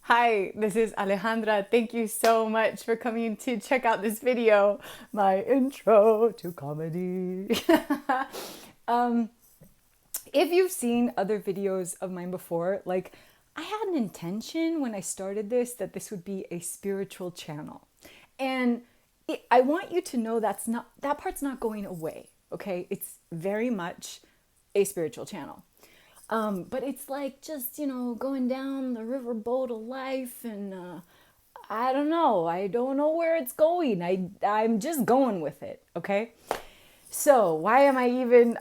Hi, this is Alejandra. Thank you so much for coming to check out this video, my intro to comedy. um, if you've seen other videos of mine before, like I had an intention when I started this that this would be a spiritual channel. And I want you to know that part's not going away, okay? It's very much a spiritual channel. But it's like just, going down the riverboat of life and I don't know. I don't know where it's going. I'm just going with it, okay? So, where am I even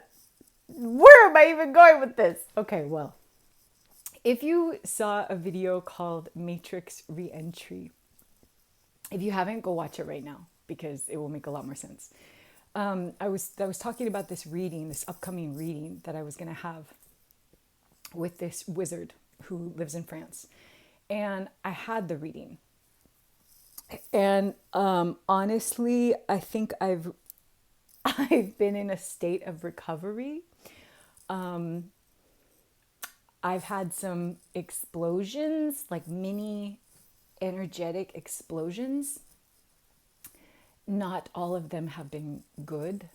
going with this? Okay, well, if you saw a video called Matrix Reentry, if you haven't, go watch it right now because it will make a lot more sense. I was talking about this upcoming reading that I was going to have with this wizard who lives in France. And I had the reading. And honestly, I think I've been in a state of recovery. I've had some explosions, like mini energetic explosions. Not all of them have been good.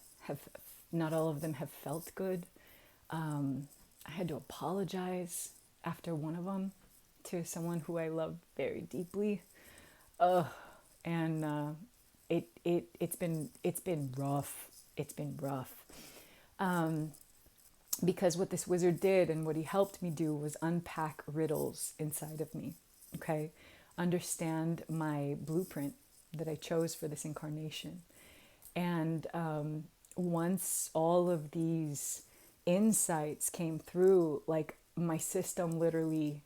Not all of them have felt good. I had to apologize after one of them to someone who I love very deeply. And it's been rough. It's been rough. Because what this wizard did and what he helped me do was unpack riddles inside of me. Okay? Understand my blueprint that I chose for this incarnation. And once all of these insights came through, like my system literally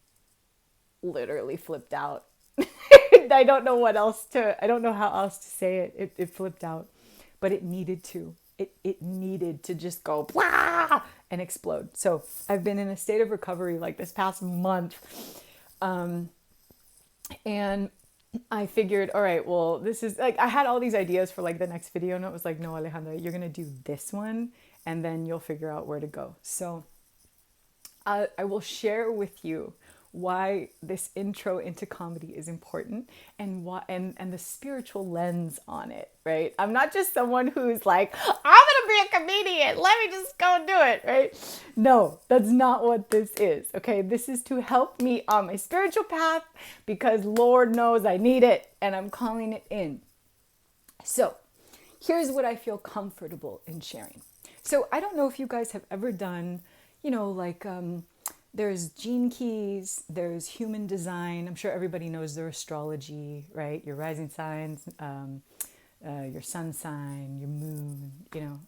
flipped out. I don't know how else to say it. It flipped out, but it needed to. It needed to just go blah and explode. So I've been in a state of recovery like this past month. And I figured, all right, well, this is like, I had all these ideas for like the next video, and it was like, no, Alejandra, you're going to do this one and then you'll figure out where to go. So I will share with you why this intro into comedy is important and why and the spiritual lens on it, right? I'm not just someone who's like, I'm gonna be a comedian, let me just go do it, right? No, that's not what this is. Okay, this is to help me on my spiritual path because Lord knows I need it and I'm calling it in. So here's what I feel comfortable in sharing. So I don't know if you guys have ever done, there's gene keys, there's human design. I'm sure everybody knows their astrology, right? Your rising signs, your sun sign, your moon.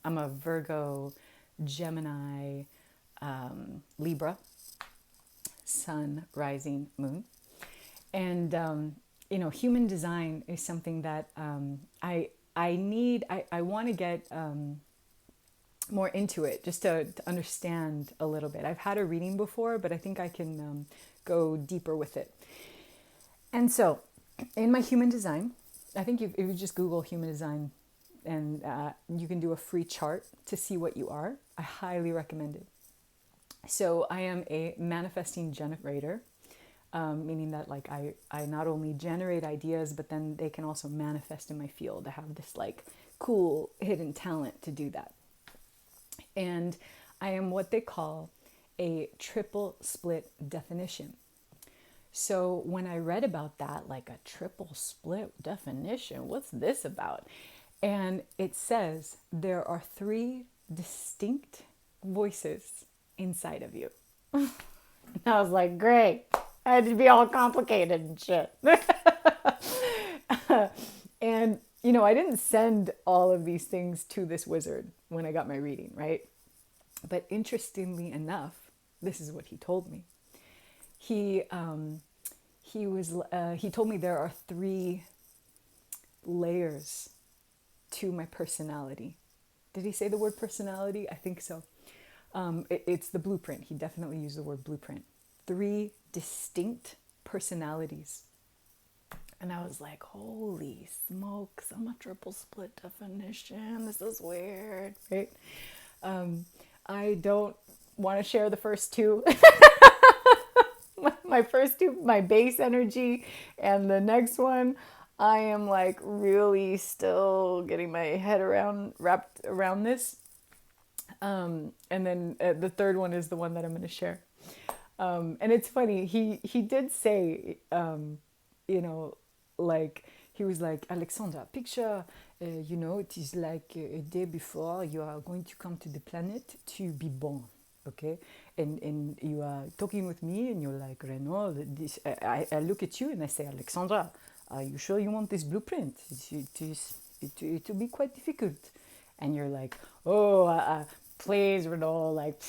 I'm a Virgo, Gemini, Libra, sun, rising, moon. And, human design is something that I want to get more into it just to understand a little bit. I've had a reading before, but I think I can go deeper with it. And so in my human design, I think if you just Google human design and you can do a free chart to see what you are, I highly recommend it. So I am a manifesting generator, meaning that like I not only generate ideas, but then they can also manifest in my field. I have this like cool hidden talent to do that. And I am what they call a triple split definition. So when I read about that, like a triple split definition, what's this about? And it says there are 3 distinct voices inside of you. And I was like, great. I had to be all complicated and shit. And, I didn't send all of these things to this wizard when I got my reading, right? But interestingly enough, this is what he told me. He told me there are 3 layers to my personality. Did he say the word personality? I think so. It's the blueprint. He definitely used the word blueprint. 3 distinct personalities. And I was like, holy smokes, I'm a triple split definition. This is weird, right? I don't want to share the first two. My first two, my base energy, and the next one, I am like really still getting my head wrapped around this. And then the third one is the one that I'm going to share. And it's funny. He did say, you know, like he was like, Alexandra, picture, you know, it is like a day before you are going to come to the planet to be born. Okay, and you are talking with me, and you're like, Renaud, this. I look at you and I say, Alexandra, are you sure you want this blueprint? It will be quite difficult. And you're like, oh, please, Renaud, like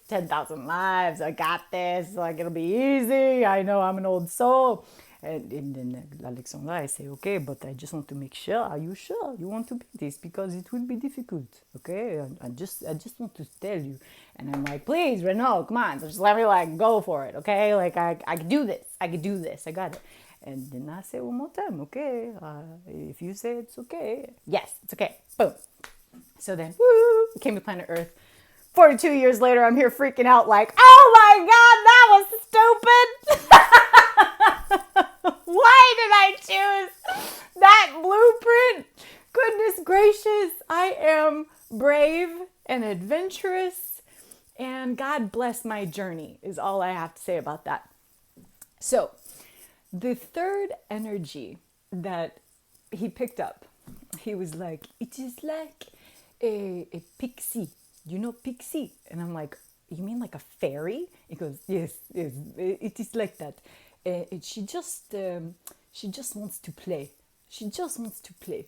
10,000 lives, I got this, like it'll be easy. I know I'm an old soul. And then Alexandra, I say, okay, but I just want to make sure. Are you sure you want to be this? Because it will be difficult, okay? I just want to tell you. And I'm like, please, Renaud, come on, just let me like go for it, okay? Like I can do this. I can do this. I got it. And then I say one more time, okay? If you say it's okay, yes, it's okay. Boom. So then, woo, came to planet Earth. 42 years later, I'm here freaking out like, oh my God, that was stupid. Why did I choose that blueprint? Goodness gracious, I am brave and adventurous, and God bless my journey is all I have to say about that. So the third energy that he picked up, he was like, it is like a pixie. You know Pixie? And I'm like, you mean like a fairy? He goes, yes, it is like that. She just wants to play. She just wants to play.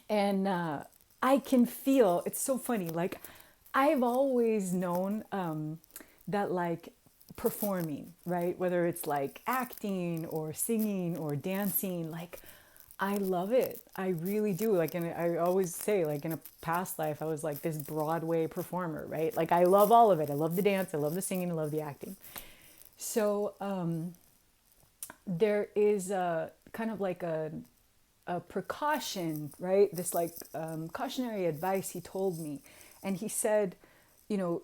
And I can feel, it's so funny, like I've always known that like performing, right? Whether it's like acting or singing or dancing, like I love it. I really do. Like, and I always say, like, in a past life, I was like this Broadway performer, right? Like, I love all of it. I love the dance. I love the singing. I love the acting. So there is a kind of like a precaution, right? This like cautionary advice he told me. And he said, you know,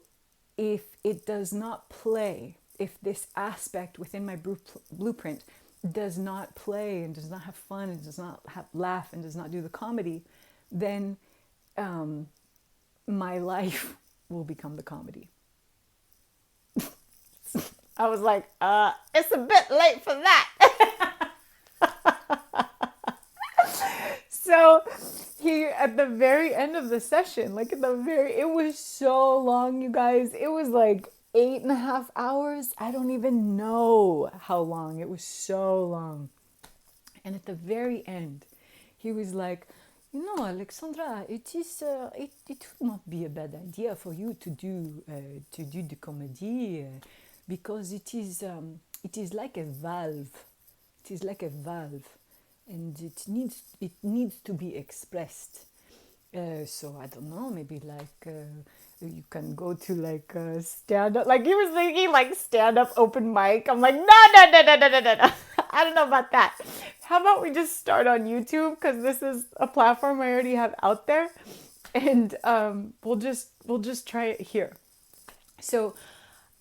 if it does not play, if this aspect within my blueprint does not play and does not have fun and does not laugh and does not do the comedy, then my life will become the comedy. I was like, it's a bit late for that. So he, at the very end of the session, like it was so long, you guys. It was like 8.5 hours. I don't even know how long. It was so long. And at the very end, he was like, you know, Alexandra, it would not be a bad idea for you to do the comedy because it is like a valve. It is like a valve, and it needs to be expressed. So I don't know, maybe like you can go to like stand up. Like he was thinking like stand up open mic. I'm like, no. I don't know about that. How about we just start on YouTube, because this is a platform I already have out there, and we'll just try it here. So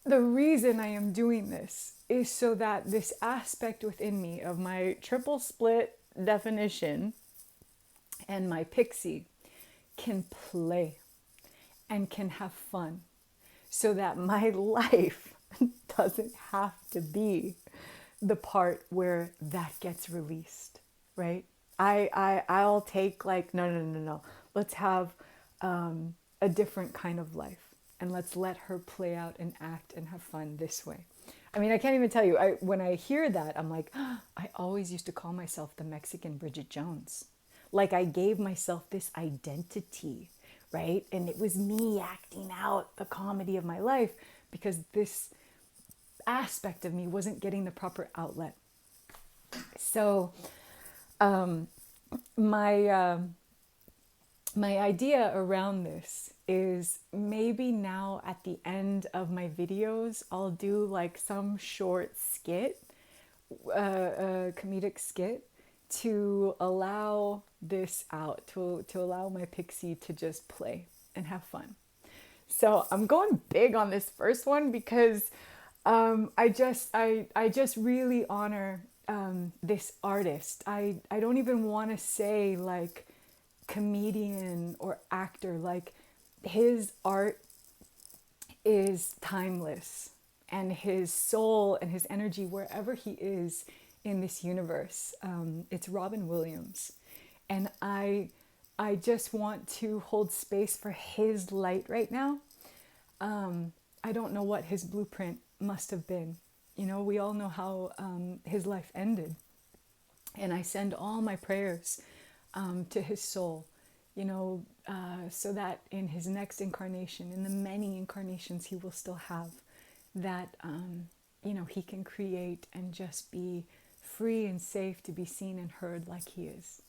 the reason I am doing this is so that this aspect within me of my triple split definition and my pixie can play and can have fun, so that my life doesn't have to be the part where that gets released, right? I'll take like, no. Let's have a different kind of life, and let's let her play out and act and have fun this way. I mean, I can't even tell you. When I hear that, I'm like, I always used to call myself the Mexican Bridget Jones. Like I gave myself this identity, right? And it was me acting out the comedy of my life because this aspect of me wasn't getting the proper outlet. So my idea around this is maybe now at the end of my videos, I'll do like some short skit, comedic skit, to allow this out, to allow my pixie to just play and have fun. So I'm going big on this first one because I just really honor this artist. I don't even want to say like comedian or actor. Like his art is timeless, and his soul and his energy wherever he is in this universe. It's Robin Williams, and I just want to hold space for his light right now. I don't know what his blueprint must have been. You know, we all know how his life ended. And I send all my prayers to his soul, you know, so that in his next incarnation, in the many incarnations he will still have, that, you know, he can create and just be free and safe to be seen and heard like he is.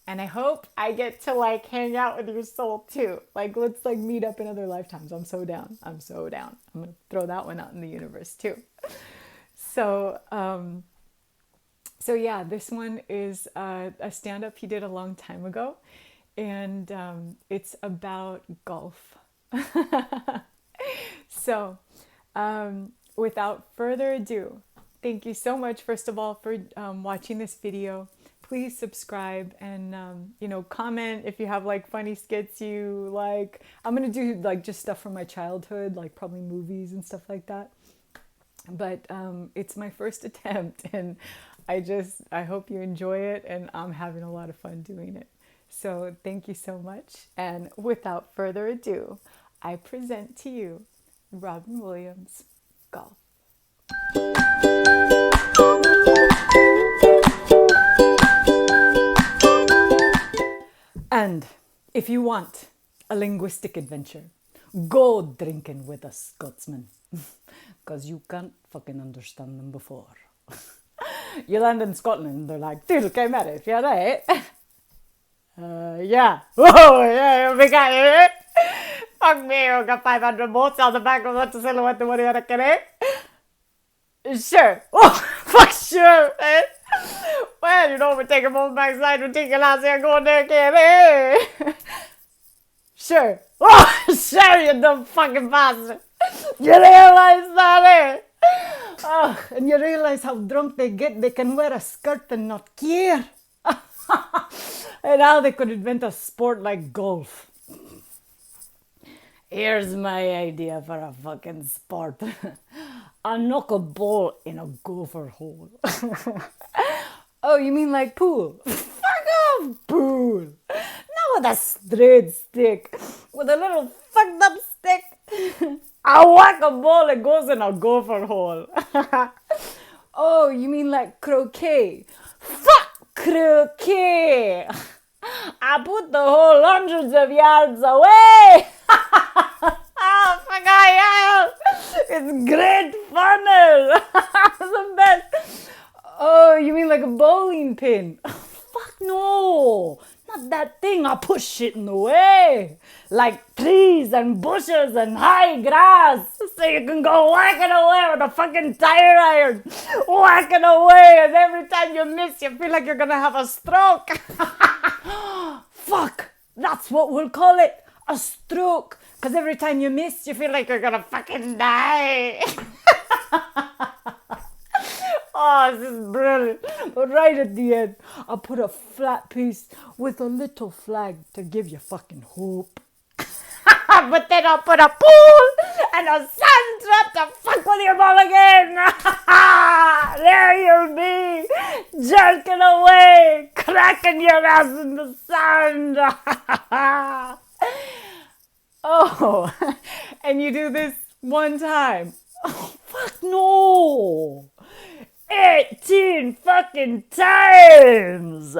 And I hope I get to like hang out with your soul too. Like, let's like meet up in other lifetimes. I'm so down. I'm so down. I'm going to throw that one out in the universe too. So, so yeah, this one is a stand-up he did a long time ago. And it's about golf. So, without further ado, thank you so much, first of all, for watching this video. Please subscribe and, you know, comment if you have like funny skits you like. I'm going to do like just stuff from my childhood, like probably movies and stuff like that. But it's my first attempt, and I hope you enjoy it, and I'm having a lot of fun doing it. So thank you so much. And without further ado, I present to you Robin Williams, Golf. And if you want a linguistic adventure, go drinking with a Scotsman, because you can't fucking understand them before. You land in Scotland, they're like, dude, okay, mate, if you're right. Yeah. Whoa, yeah, we got it. Fuck me, we got 500 boats on the back of that to silhouette the money on a canoe. Sure. Oh, fuck sure, man. Well, you know, we take a boat backside, we take a last year, go there, kid. Sure. Oh, sure, you dumb fucking bastard. You realize that, eh? Oh, and you realize how drunk they get, they can wear a skirt and not care. And how they could invent a sport like golf. Here's my idea for a fucking sport. I'll knock a ball in a gopher hole. Oh, you mean like pool? Fuck off, pool. Not with a straight stick. With a little fucked up stick. I'll whack a ball that goes in a gopher hole. Oh, you mean like croquet? Fuck croquet. I put the hole hundreds of yards away. Oh, fuck, yeah. It's great fun. The best. Oh, you mean like a bowling pin? Fuck no. Not that thing. I push shit in the way. Like trees and bushes and high grass. So you can go whacking away with a fucking tire iron. Whacking away, and every time you miss, you feel like you're gonna have a stroke. Fuck. That's what we'll call it. A stroke. Because every time you miss, you feel like you're gonna fucking die. Oh, this is brilliant. But right at the end, I'll put a flat piece with a little flag to give you fucking hope. But then I'll put a pool and a sand trap to fuck with your ball again. There you'll be, jerking away, cracking your ass in the sand. Oh, and you do this one time. Oh, fuck no. 18 fucking times.